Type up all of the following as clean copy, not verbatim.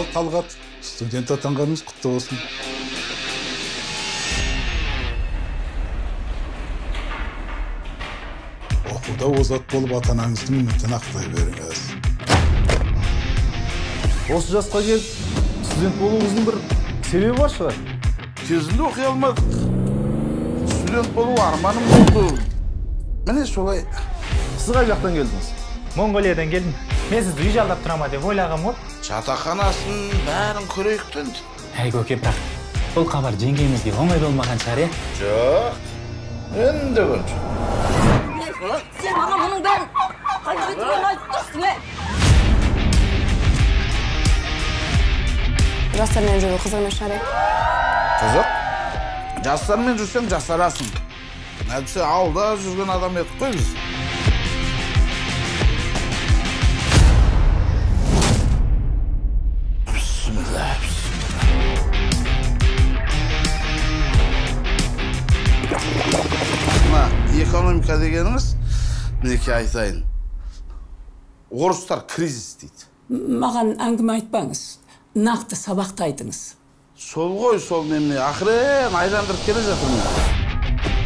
Ал Талғат, студент атанғаныңыз құтты болсын. Оқуда озат болып ата-анаңыздың үмітін ақтай беріңіз. Осы жасқа келіп, студент болуыңыздың бір себебі бар шығар? Кезінде оқи алмадық. Студент болу арманым болды. Міне солай. Сіз қай жақтан келдіңіз? Монголиядан келдім. Мен сізді үй жалдап тұрама деп ойлағам ғой. Жатақханасын бәрін көрейіктенді. Әй көке, бірақ бұл хабар жеңгемізге оңай болмаған шығар, е? Жоқ. Енді көрші. Сен маған мұның бәрін қайтып айтып тұрсың, е? Жастармен жүру қызық емес шығар, е? Қызық? Жастармен жүрсең жасарасың. Әйтсе ауылда жүрген адам едік қой біз. Экономика дегеніміз, мінеке айтайын. Орыстар кризис дейді. Маған әңгіме айтпаңыз. Нақты сабақты айтыңыз. Сол ғой, сол неме. Ақырен айландырып келе жатырмын.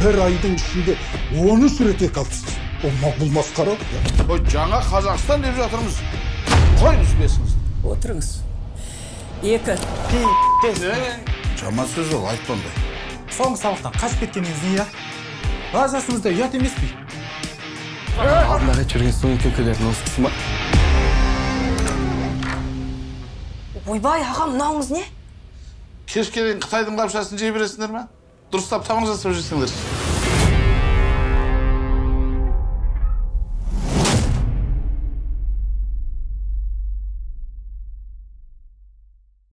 Бір айдың ішінде 13 рет екалсыз. Бұл масқара. Ой, жаңа Қазақстан деп жатырмыз. Қойыңыз бесіңіз. Отырыңыз. 2. Жаман сөз ол, айтпандай. Соңғы сабақтан қашып кеткеніңіз не, я? Жасыңызда ұят емес пе? Алдында жүрген студент көкелердің осысы ма? Ойбай, ағам, мынауыңыз не? Кешке дейін Қытайдың лапшасын жей бересіңдер ме? Дұрыстап тамақ жасап жүрсеңдер.